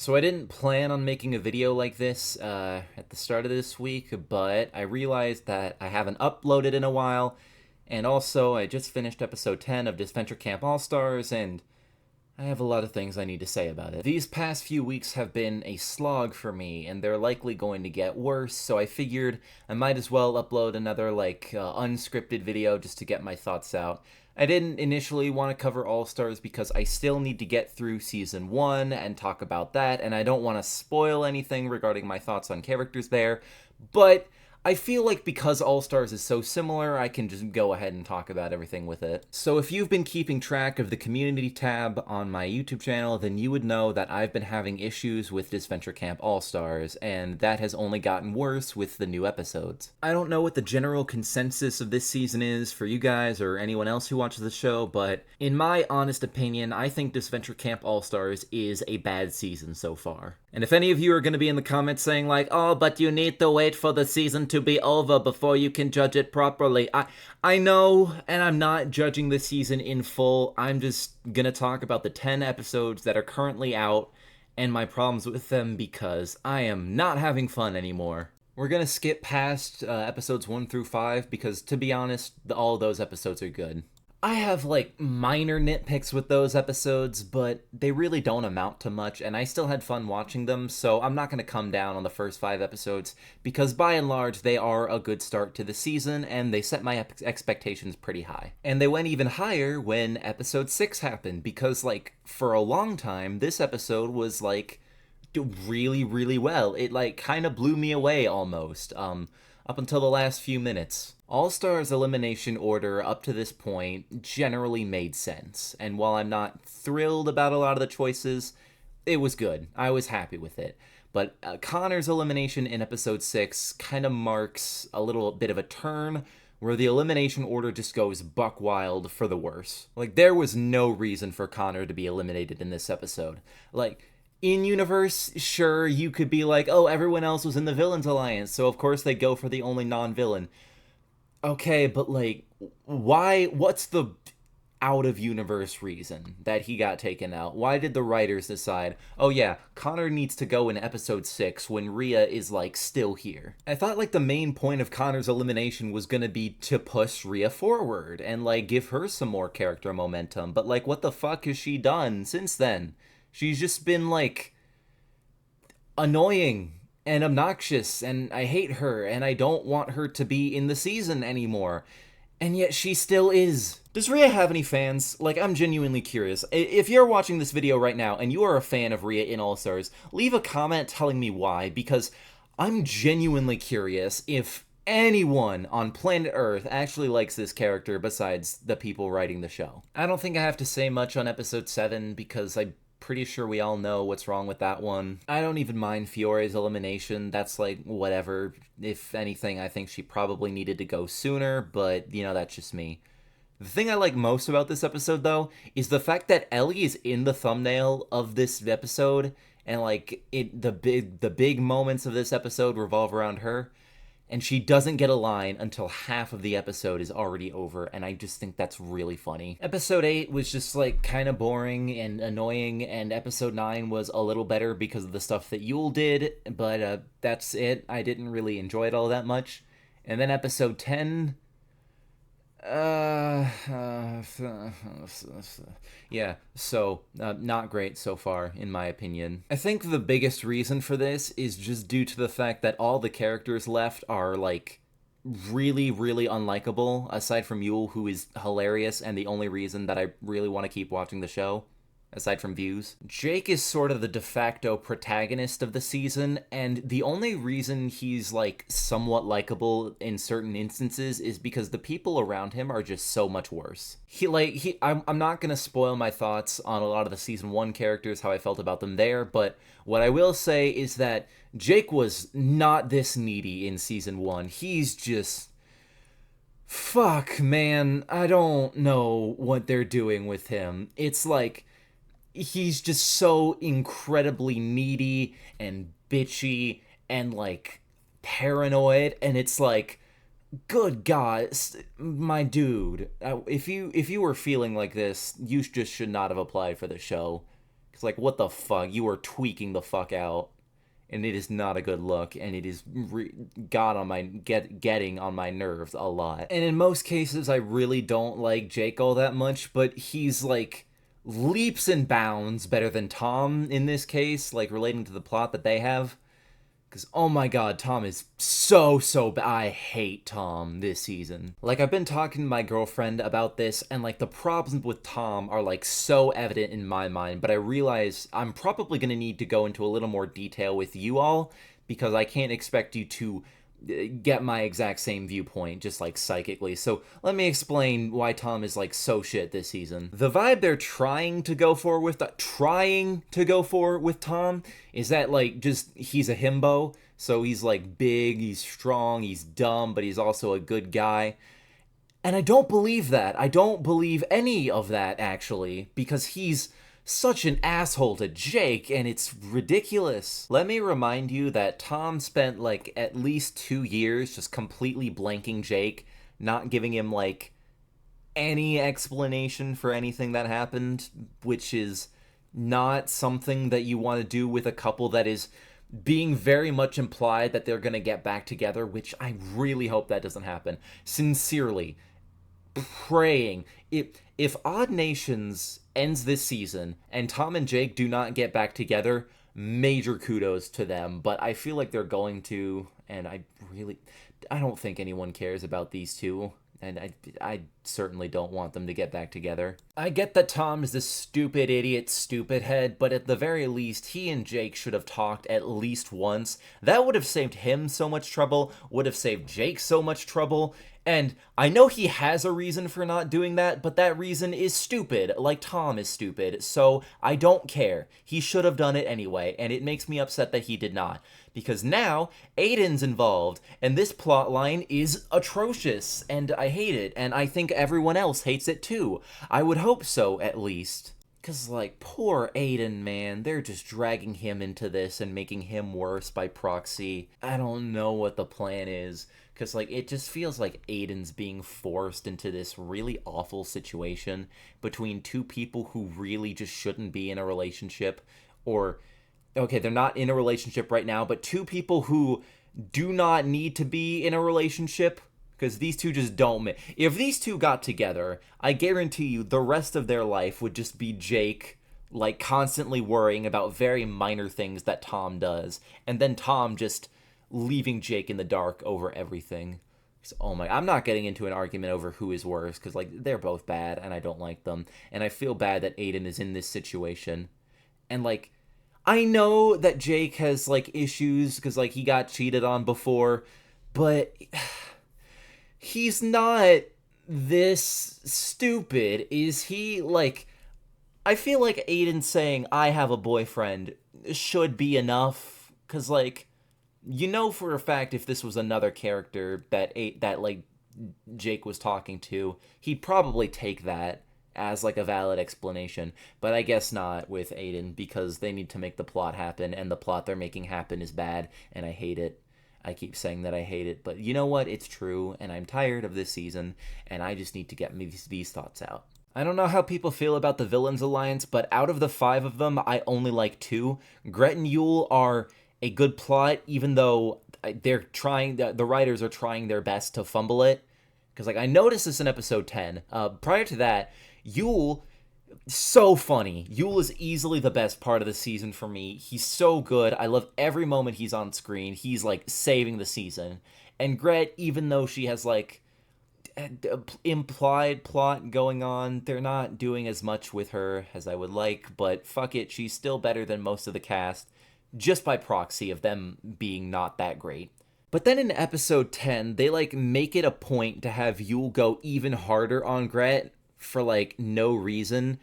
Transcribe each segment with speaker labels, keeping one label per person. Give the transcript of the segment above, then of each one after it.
Speaker 1: So I didn't plan on making a video like this at the start of this week, but I realized that I haven't uploaded in a while, and also I just finished episode 10 of Disventure Camp All-Stars, and I have a lot of things I need to say about it. These past few weeks have been a slog for me, and they're likely going to get worse, so I figured I might as well upload another, unscripted video just to get my thoughts out. I didn't initially want to cover All Stars because I still need to get through season 1 and talk about that, and I don't want to spoil anything regarding my thoughts on characters there, but I feel like because All Stars is so similar, I can just go ahead and talk about everything with it. So if you've been keeping track of the community tab on my YouTube channel, then you would know that I've been having issues with Disventure Camp All Stars, and that has only gotten worse with the new episodes. I don't know what the general consensus of this season is for you guys or anyone else who watches the show, but in my honest opinion, I think Disventure Camp All Stars is a bad season so far. And if any of you are going to be in the comments saying like, oh, but you need to wait for the season to be over before you can judge it properly. I know, and I'm not judging the season in full. I'm just going to talk about the 10 episodes that are currently out and my problems with them because I am not having fun anymore. We're going to skip past episodes 1 through 5 because, to be honest, all those episodes are good. I have, minor nitpicks with those episodes, but they really don't amount to much, and I still had fun watching them, so I'm not going to come down on the first 5 episodes, because by and large, they are a good start to the season, and they set my expectations pretty high. And they went even higher when episode 6 happened, because, for a long time, this episode was, really, really well. It, kind of blew me away, almost, up until the last few minutes. All-Star's elimination order up to this point generally made sense, and while I'm not thrilled about a lot of the choices, it was good. I was happy with it. But Connor's elimination in episode 6 kind of marks a little bit of a turn where the elimination order just goes buck wild for the worse. There was no reason for Connor to be eliminated in this episode. In universe, sure, you could be like, oh, everyone else was in the villains alliance, so of course they go for the only non-villain. Okay, but why? What's the out of universe reason that he got taken out? Why did the writers decide, oh yeah, Connor needs to go in episode 6 when Rhea is still here? I thought the main point of Connor's elimination was gonna be to push Rhea forward and give her some more character momentum, but what the fuck has she done since then? She's just been annoying and obnoxious, and I hate her, and I don't want her to be in the season anymore. And yet she still is. Does Rhea have any fans? I'm genuinely curious. If you're watching this video right now and you are a fan of Rhea in All Stars, leave a comment telling me why, because I'm genuinely curious if anyone on planet Earth actually likes this character besides the people writing the show. I don't think I have to say much on episode 7 because I'm pretty sure we all know what's wrong with that one. I don't even mind Fiore's elimination. That's whatever. If anything, I think she probably needed to go sooner, but that's just me. The thing I like most about this episode, though, is the fact that Ellie is in the thumbnail of this episode, and the big moments of this episode revolve around her. And she doesn't get a line until half of the episode is already over, and I just think that's really funny. Episode 8 was just, kind of boring and annoying, and episode 9 was a little better because of the stuff that Yule did, but that's it. I didn't really enjoy it all that much. And then episode 10... yeah, so not great so far, in my opinion. I think the biggest reason for this is just due to the fact that all the characters left are, really, really unlikable, aside from Yule, who is hilarious and the only reason that I really want to keep watching the show. Aside from views. Jake is sort of the de facto protagonist of the season, and the only reason he's, somewhat likable in certain instances is because the people around him are just so much worse. I'm not gonna spoil my thoughts on a lot of the season 1 characters, how I felt about them there, but what I will say is that Jake was not this needy in season 1. He's just... fuck, man, I don't know what they're doing with him. It's he's just so incredibly needy and bitchy and paranoid, and it's good God, my dude, if you were feeling like this, you just should not have applied for the show, It's like, what the fuck? You are tweaking the fuck out. And it is not a good look, and it is getting on my nerves a lot. And in most cases, I really don't like Jake all that much, but he's like leaps and bounds better than Tom in this case, like relating to the plot that they have. Because, oh my god, Tom is so bad. I hate Tom this season. Like, I've been talking to my girlfriend about this, and, like, the problems with Tom are, like, so evident in my mind, but I realize I'm probably going to need to go into a little more detail with you all, because I can't expect you to get my exact same viewpoint, just like psychically. So let me explain why Tom is like so shit this season. The vibe they're trying to go for with Tom is that like just he's a himbo. So he's like big, he's strong, he's dumb, but he's also a good guy. And I don't believe that. I don't believe any of that actually, because he's such an asshole to Jake, and it's ridiculous. Let me remind you that Tom spent like at least 2 years just completely blanking Jake, not giving him like any explanation for anything that happened, which is not something that you want to do with a couple that is being very much implied that they're going to get back together, which I really hope that doesn't happen. Sincerely praying. If Odd Nations ends this season and Tom and Jake do not get back together, major kudos to them, but I feel like they're going to, and I don't think anyone cares about these two, and I certainly don't want them to get back together. I get that Tom is this stupid idiot stupid head, but at the very least, he and Jake should have talked at least once. That would have saved him so much trouble, would have saved Jake so much trouble, and I know he has a reason for not doing that, but that reason is stupid, like Tom is stupid, so I don't care. He should have done it anyway, and it makes me upset that he did not. Because now, Aiden's involved, and this plotline is atrocious, and I hate it, and I think everyone else hates it too. I would hope so, at least. Because, like, poor Aiden, man, they're just dragging him into this and making him worse by proxy. I don't know what the plan is. Because, like, it just feels like Aiden's being forced into this really awful situation between two people who really just shouldn't be in a relationship. Or, okay, they're not in a relationship right now, but two people who do not need to be in a relationship. Because these two just don't. If these two got together, I guarantee you the rest of their life would just be Jake, like, constantly worrying about very minor things that Tom does. And then Tom just leaving Jake in the dark over everything. So, oh my, I'm not getting into an argument over who is worse, because, like, they're both bad, and I don't like them. And I feel bad that Aiden is in this situation. And, like, I know that Jake has, like, issues, because, like, he got cheated on before, but he's not this stupid, is he? Like, I feel like Aiden saying, I have a boyfriend, should be enough, because, like, you know for a fact if this was another character that like Jake was talking to, he'd probably take that as like a valid explanation, but I guess not with Aiden, because they need to make the plot happen, and the plot they're making happen is bad, and I hate it. I keep saying that I hate it, but you know what? It's true, and I'm tired of this season, and I just need to get these thoughts out. I don't know how people feel about the Villains Alliance, but out of the 5 of them, I only like 2. Gret and Yule are a good plot, even though they're trying, the writers are trying their best to fumble it. Because, like, I noticed this in episode 10. Prior to that, Yule, so funny. Yule is easily the best part of the season for me. He's so good. I love every moment he's on screen. He's, like, saving the season. And Gret, even though she has, like, implied plot going on, they're not doing as much with her as I would like, but fuck it, she's still better than most of the cast, just by proxy of them being not that great. But then in episode 10, they, like, make it a point to have Yule go even harder on Gret for, like, no reason.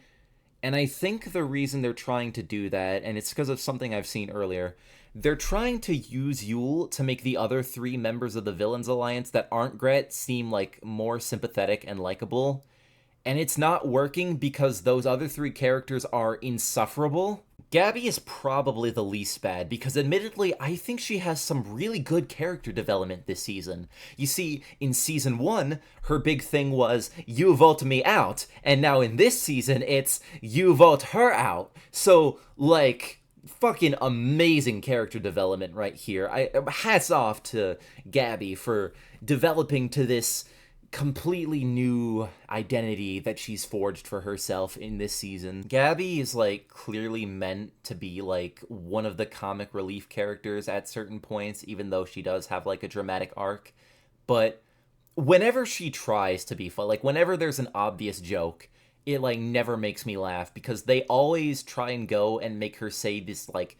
Speaker 1: And I think the reason they're trying to do that, and it's because of something I've seen earlier, they're trying to use Yule to make the other 3 members of the Villains Alliance that aren't Gret seem, like, more sympathetic and likable. And it's not working because those other 3 characters are insufferable. Gabby is probably the least bad because admittedly, I think she has some really good character development this season. You see, in season 1, her big thing was, you vote me out, and now in this season, it's, you vote her out. So, like, fucking amazing character development right here. Hats off to Gabby for developing to this completely new identity that she's forged for herself in this season. Gabby is like clearly meant to be like one of the comic relief characters at certain points, even though she does have like a dramatic arc. But whenever she tries to be fun, like whenever there's an obvious joke, it like never makes me laugh because they always try and go and make her say this like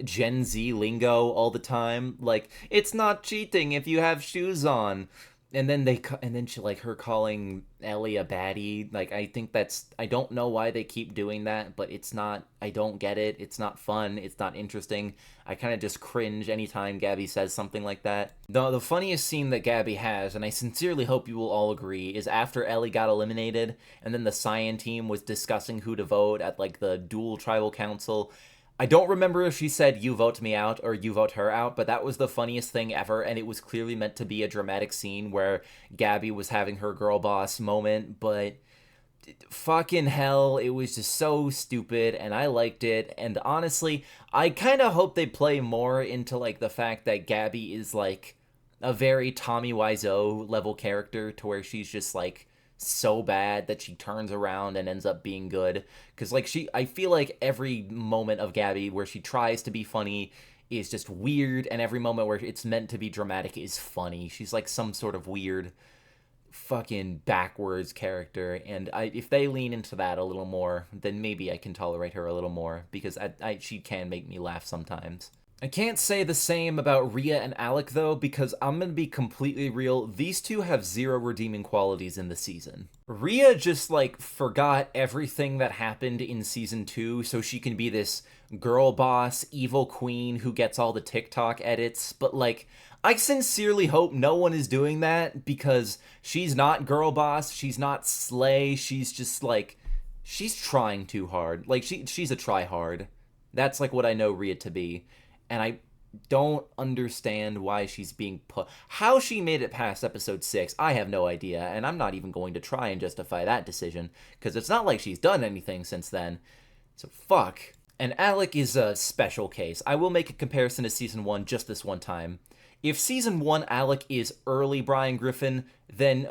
Speaker 1: Gen Z lingo all the time. Like, it's not cheating if you have shoes on. And then she like her calling Ellie a baddie. Like, I think I don't know why they keep doing that, but it's not, I don't get it. It's not fun. It's not interesting. I kind of just cringe anytime Gabby says something like that. The funniest scene that Gabby has, and I sincerely hope you will all agree, is after Ellie got eliminated, and then the Cyan team was discussing who to vote at like the dual tribal council. I don't remember if she said, you vote me out or you vote her out, but that was the funniest thing ever, and it was clearly meant to be a dramatic scene where Gabby was having her girl boss moment, but fucking hell, it was just so stupid, and I liked it, and honestly, I kind of hope they play more into, like, the fact that Gabby is, like, a very Tommy Wiseau level character, to where she's just, like, so bad that she turns around and ends up being good. Because, like, I feel like every moment of Gabby where she tries to be funny is just weird, and every moment where it's meant to be dramatic is funny. She's like some sort of weird fucking backwards character, and if they lean into that a little more, then maybe I can tolerate her a little more, because she can make me laugh sometimes. I can't say the same about Rhea and Alec, though, because I'm gonna be completely real, these two have zero redeeming qualities in the season. Rhea just, like, forgot everything that happened in season 2, so she can be this girl boss, evil queen who gets all the TikTok edits, but, like, I sincerely hope no one is doing that, because she's not girl boss, she's not slay, she's just, like, she's trying too hard. Like, she's a try-hard. That's, like, what I know Rhea to be. And I don't understand why she's being put... How she made it past episode 6, I have no idea, and I'm not even going to try and justify that decision, because it's not like she's done anything since then. So fuck. And Alec is a special case. I will make a comparison to season 1 just this one time. If season 1 Alec is early Brian Griffin, then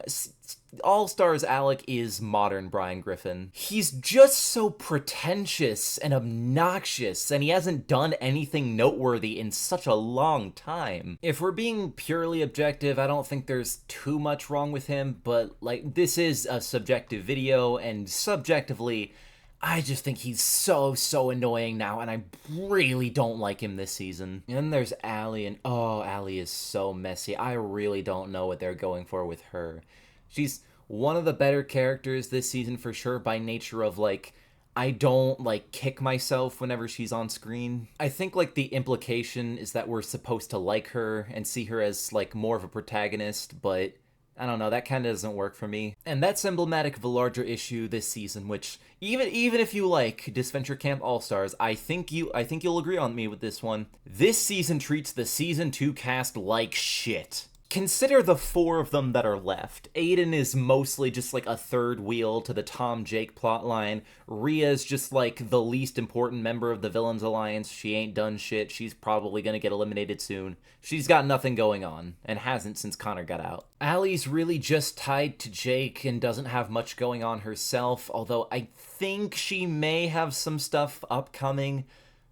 Speaker 1: All-Stars Alec is modern Brian Griffin. He's just so pretentious and obnoxious, and he hasn't done anything noteworthy in such a long time. If we're being purely objective, I don't think there's too much wrong with him, but, like, this is a subjective video, and subjectively, I just think he's so annoying now, and I really don't like him this season. And then there's Allie, and oh, Allie is so messy. I really don't know what they're going for with her. She's one of the better characters this season for sure, by nature of, like, I don't, like, kick myself whenever she's on screen. I think, like, the implication is that we're supposed to like her and see her as, like, more of a protagonist, but I don't know, that kind of doesn't work for me. And that's emblematic of a larger issue this season, which, even if you like Disventure Camp All-Stars, I think you'll agree on me with this one. This season treats the season 2 cast like shit. Consider the 4 of them that are left. Aiden is mostly just like a third wheel to the Tom-Jake plotline. Rhea's just like the least important member of the Villains Alliance. She ain't done shit. She's probably gonna get eliminated soon. She's got nothing going on, and hasn't since Connor got out. Allie's really just tied to Jake and doesn't have much going on herself, although I think she may have some stuff upcoming.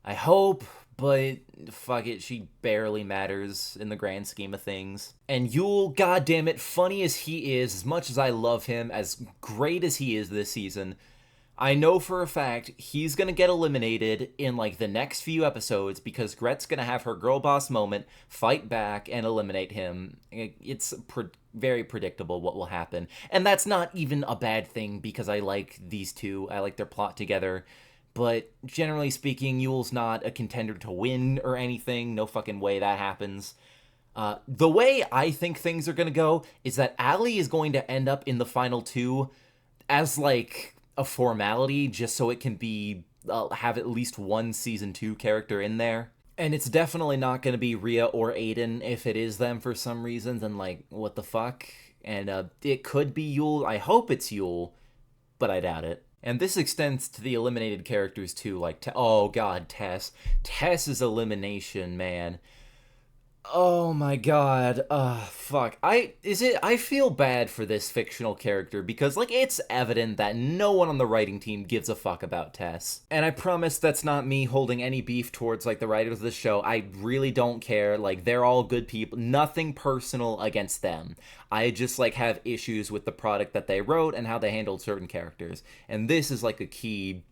Speaker 1: I hope, but fuck it, she barely matters in the grand scheme of things. And Yul, goddammit, funny as he is, as much as I love him, as great as he is this season, I know for a fact he's gonna get eliminated in, like, the next few episodes because Gret's gonna have her girl boss moment, fight back, and eliminate him. It's very predictable what will happen. And that's not even a bad thing because I like these two. I like their plot together. But generally speaking, Yul's not a contender to win or anything. No fucking way that happens. The way I think things are gonna go is that Allie is going to end up in the final 2 as, like, a formality, just so it can be have at least one season 2 character in there. And it's definitely not going to be Rhea or Aiden. If it is them for some reason, then like, what the fuck? And it could be Yul. I hope it's Yul, but I doubt it. And this extends to the eliminated characters too, like, oh god, Tess. Tess's elimination, man. Oh my god. Fuck. I feel bad for this fictional character because, like, it's evident that no one on the writing team gives a fuck about Tess. And I promise that's not me holding any beef towards, like, the writers of the show. I really don't care. Like, they're all good people. Nothing personal against them. I just, like, have issues with the product that they wrote and how they handled certain characters. And this is, like, a key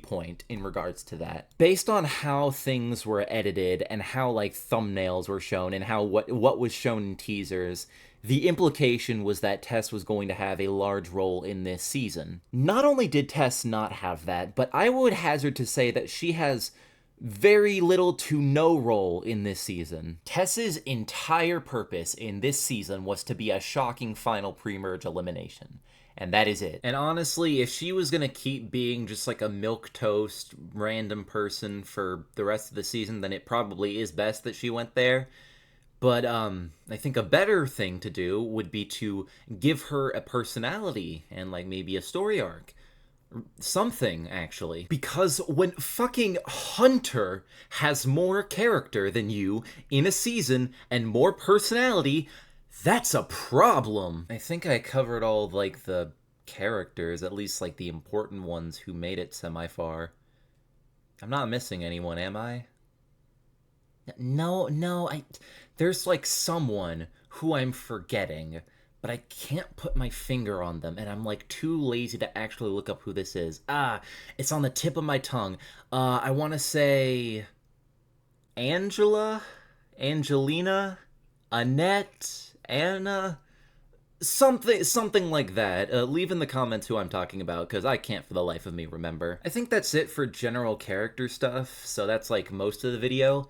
Speaker 1: point in regards to that. Based on how things were edited and how like thumbnails were shown and how what was shown in teasers, the implication was that Tess was going to have a large role in this season. Not only did Tess not have that, but I would hazard to say that she has very little to no role in this season. Tess's entire purpose in this season was to be a shocking final pre-merge elimination. And that is it. And honestly, if she was gonna keep being just like a milquetoast random person for the rest of the season, then it probably is best that she went there. But I think a better thing to do would be to give her a personality and like maybe a story arc. Something, actually. Because when fucking Hunter has more character than you in a season and more personality, that's a problem. I think I covered all, like, the characters, at least, like, the important ones who made it semi-far. I'm not missing anyone, am I? No, there's, like, someone who I'm forgetting, but I can't put my finger on them, and I'm, like, too lazy to actually look up who this is. It's on the tip of my tongue. I want to say Angela? Angelina? Annette? Anna? Something like that. Leave in the comments who I'm talking about, because I can't for the life of me remember. I think that's it for general character stuff, so that's like most of the video.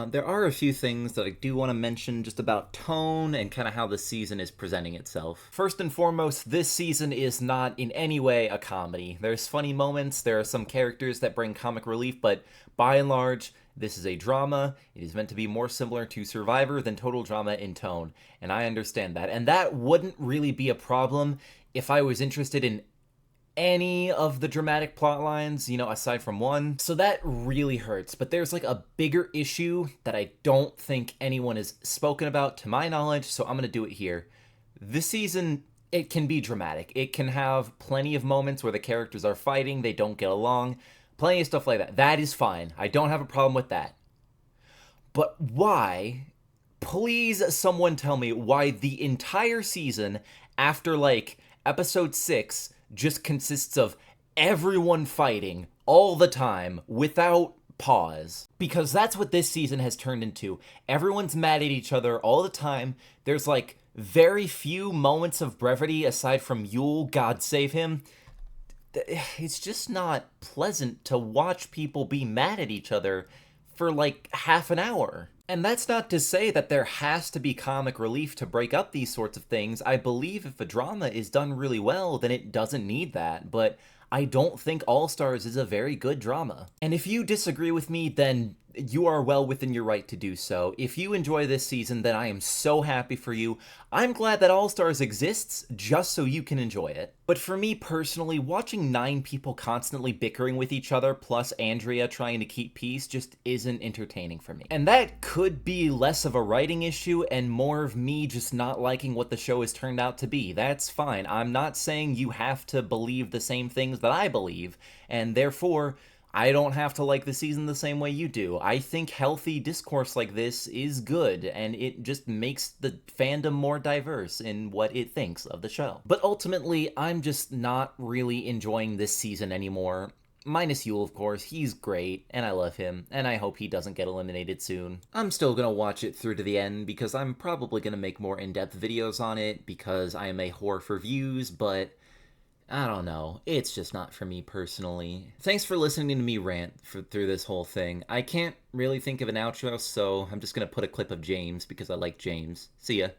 Speaker 1: There are a few things that I do want to mention just about tone and kind of how the season is presenting itself. First and foremost, this season is not in any way a comedy. There's funny moments, there are some characters that bring comic relief, but by and large, this is a drama. It is meant to be more similar to Survivor than total drama in tone, and I understand that. And that wouldn't really be a problem if I was interested in any of the dramatic plot lines, you know, aside from one. So that really hurts, but there's like a bigger issue that I don't think anyone has spoken about to my knowledge, so I'm gonna do it here. This season, it can be dramatic. It can have plenty of moments where the characters are fighting, they don't get along, plenty of stuff like that. That is fine. I don't have a problem with that. But why, please someone tell me why the entire season after like episode 6 just consists of everyone fighting all the time without pause. Because that's what this season has turned into. Everyone's mad at each other all the time. There's like very few moments of brevity aside from Yul, God save him. It's just not pleasant to watch people be mad at each other for like half an hour. And that's not to say that there has to be comic relief to break up these sorts of things. I believe if a drama is done really well, then it doesn't need that. But I don't think All Stars is a very good drama. And if you disagree with me, then you are well within your right to do so. If you enjoy this season, then I am so happy for you. I'm glad that All Stars exists just so you can enjoy it. But for me personally, watching 9 people constantly bickering with each other, plus Andrea trying to keep peace, just isn't entertaining for me. And that could be less of a writing issue and more of me just not liking what the show has turned out to be. That's fine. I'm not saying you have to believe the same things that I believe, and therefore, I don't have to like the season the same way you do. I think healthy discourse like this is good, and it just makes the fandom more diverse in what it thinks of the show. But ultimately, I'm just not really enjoying this season anymore. Minus Yul, of course. He's great, and I love him, and I hope he doesn't get eliminated soon. I'm still gonna watch it through to the end, because I'm probably gonna make more in-depth videos on it, because I am a whore for views, but I don't know. It's just not for me personally. Thanks for listening to me rant through this whole thing. I can't really think of an outro, so I'm just gonna put a clip of James because I like James. See ya.